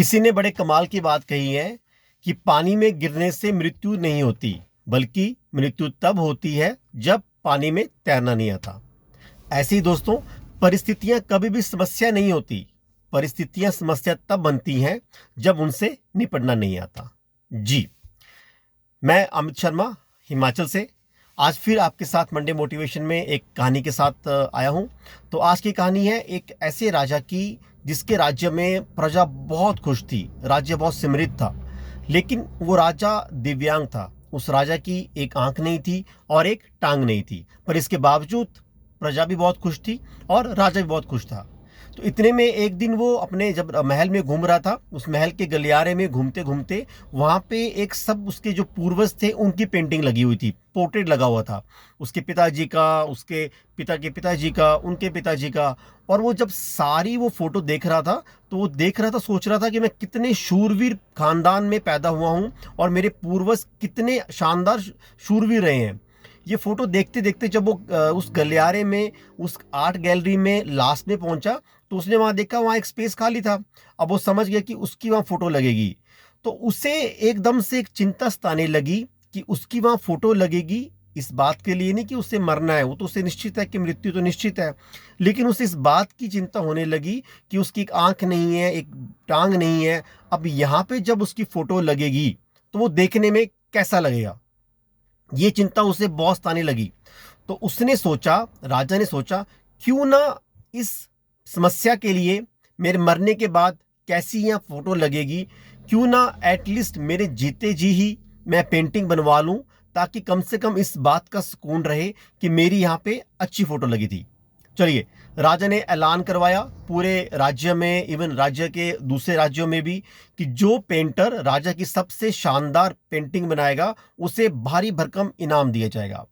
किसी ने बड़े कमाल की बात कही है कि पानी में गिरने से मृत्यु नहीं होती, बल्कि मृत्यु तब होती है जब पानी में तैरना नहीं आता। ऐसे ही दोस्तों, परिस्थितियां कभी भी समस्या नहीं होती। परिस्थितियां समस्या तब बनती हैं जब उनसे निपटना नहीं आता। जी, मैं अमित शर्मा, हिमाचल से आज फिर आपके साथ मंडे मोटिवेशन में एक कहानी के साथ आया हूं। तो आज की कहानी है एक ऐसे राजा की जिसके राज्य में प्रजा बहुत खुश थी, राज्य बहुत समृद्ध था। लेकिन वो राजा दिव्यांग था। उस राजा की एक आंख नहीं थी और एक टांग नहीं थी, पर इसके बावजूद प्रजा भी बहुत खुश थी और राजा भी बहुत खुश था। तो इतने में एक दिन वो अपने जब महल में घूम रहा था, उस महल के गलियारे में घूमते घूमते वहाँ पे एक सब उसके जो पूर्वज थे उनकी पेंटिंग लगी हुई थी, पोर्ट्रेट लगा हुआ था। उसके पिताजी का, उसके पिता के पिताजी का, उनके पिताजी का। और वो जब सारी वो फोटो देख रहा था, तो वो देख रहा था, सोच रहा था कि मैं कितने शूरवीर खानदान में पैदा हुआ हूँ और मेरे पूर्वज कितने शानदार शूरवीर रहे हैं। ये फोटो देखते देखते जब वो उस गलियारे में, उस आर्ट गैलरी में लास्ट में पहुंचा, तो उसने वहां देखा वहां एक स्पेस खाली था। अब वो समझ गया कि उसकी वहां फोटो लगेगी। तो उसे एकदम से एक चिंता सताने लगी कि उसकी वहां फोटो लगेगी। इस बात के लिए नहीं कि उसे मरना है, वो तो उसे निश्चित है कि मृत्यु तो निश्चित है, लेकिन उसे इस बात की चिंता होने लगी कि उसकी एक आंख नहीं है, एक टांग नहीं है। अब यहाँ पे जब उसकी फोटो लगेगी तो वो देखने में कैसा लगेगा, ये चिंता उसे बहुत सताने लगी। तो उसने सोचा, राजा ने सोचा, क्यों ना इस समस्या के लिए मेरे मरने के बाद कैसी यहाँ फोटो लगेगी, क्यों ना एटलीस्ट मेरे जीते जी ही मैं पेंटिंग बनवा लूं, ताकि कम से कम इस बात का सुकून रहे कि मेरी यहाँ पे अच्छी फोटो लगी थी। चलिए, राजा ने ऐलान करवाया पूरे राज्य में, इवन राज्य के दूसरे राज्यों में भी, कि जो पेंटर राजा की सबसे शानदार पेंटिंग बनाएगा उसे भारी भरकम इनाम दिया जाएगा।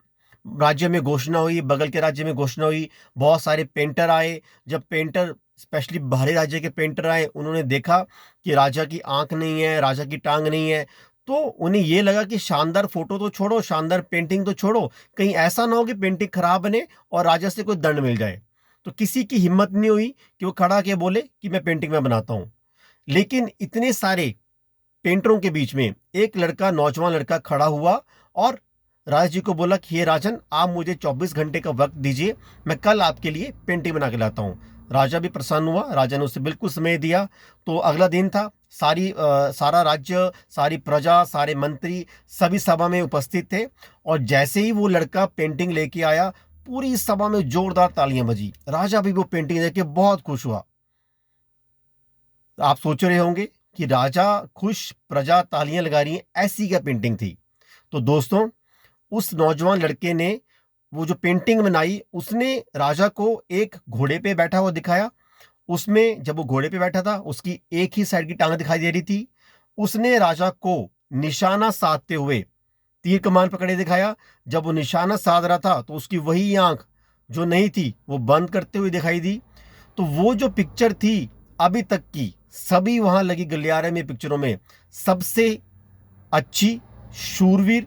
राज्य में घोषणा हुई, बगल के राज्य में घोषणा हुई, बहुत सारे पेंटर आए। जब पेंटर, स्पेशली बाहरी राज्य के पेंटर आए, उन्होंने देखा कि राजा की आंख नहीं है, राजा की टांग नहीं है, तो उन्हें ये लगा कि शानदार फोटो तो छोड़ो, शानदार पेंटिंग तो छोड़ो, कहीं ऐसा ना हो कि पेंटिंग खराब बने और राजा से कोई दंड मिल जाए। तो किसी की हिम्मत नहीं हुई कि वो खड़ा के बोले कि मैं पेंटिंग में बनाता हूं। लेकिन इतने सारे पेंटरों के बीच में एक लड़का, नौजवान लड़का खड़ा हुआ और राजा जी को बोला कि हे राजन, आप मुझे 24 घंटे का वक्त दीजिए, मैं कल आपके लिए पेंटिंग बना के लाता हूँ। राजा भी प्रसन्न हुआ, राजा ने उसे बिल्कुल समय दिया। तो अगला दिन था, सारा राज्य, सारी प्रजा, सारे मंत्री सभी सभा में उपस्थित थे। और जैसे ही वो लड़का पेंटिंग लेके आया, पूरी सभा में जोरदार तालियां बजी। राजा भी वो पेंटिंग देख के बहुत खुश हुआ। आप सोच रहे होंगे कि राजा खुश, प्रजा तालियां लगा रही है, ऐसी क्या पेंटिंग थी। तो दोस्तों, उस नौजवान लड़के ने वो जो पेंटिंग बनाई, उसने राजा को एक घोड़े पे बैठा हुआ दिखाया। उसमें जब वो घोड़े पे बैठा था, उसकी एक ही साइड की टांग दिखाई दे रही थी। उसने राजा को निशाना साधते हुए तीर कमान पकड़े दिखाया। जब वो निशाना साध रहा था, तो उसकी वही आंख जो नहीं थी वो बंद करते हुए दिखाई दी। तो वो जो पिक्चर थी, अभी तक की सभी वहां लगी गलियारे में पिक्चरों में सबसे अच्छी, शूरवीर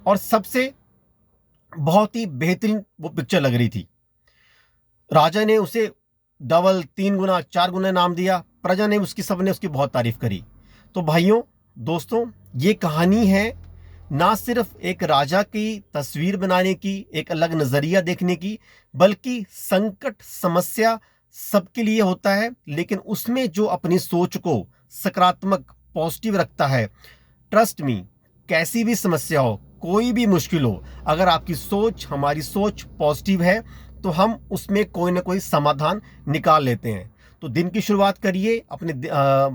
और सबसे बहुत ही बेहतरीन वो पिक्चर लग रही थी। राजा ने उसे डबल, 3 गुना, 4 गुना नाम दिया। प्रजा ने उसकी, सबने उसकी बहुत तारीफ करी। तो भाइयों, दोस्तों, ये कहानी है ना सिर्फ एक राजा की तस्वीर बनाने की, एक अलग नजरिया देखने की, बल्कि संकट, समस्या सबके लिए होता है, लेकिन उसमें जो अपनी सोच को सकारात्मक, पॉजिटिव रखता है, ट्रस्ट मी, कैसी भी समस्या हो, कोई भी मुश्किल हो, अगर आपकी सोच, हमारी सोच पॉजिटिव है, तो हम उसमें कोई ना कोई समाधान निकाल लेते हैं। तो दिन की शुरुआत करिए, अपने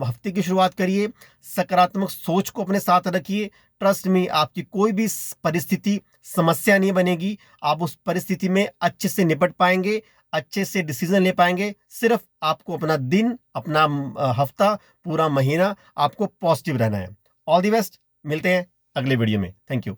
हफ्ते की शुरुआत करिए, सकारात्मक सोच को अपने साथ रखिए। ट्रस्ट मी, आपकी कोई भी परिस्थिति समस्या नहीं बनेगी। आप उस परिस्थिति में अच्छे से निपट पाएंगे, अच्छे से डिसीजन ले पाएंगे। सिर्फ आपको अपना दिन, अपना हफ्ता, पूरा महीना आपको पॉजिटिव रहना है। All the best. मिलते हैं अगले वीडियो में। Thank you.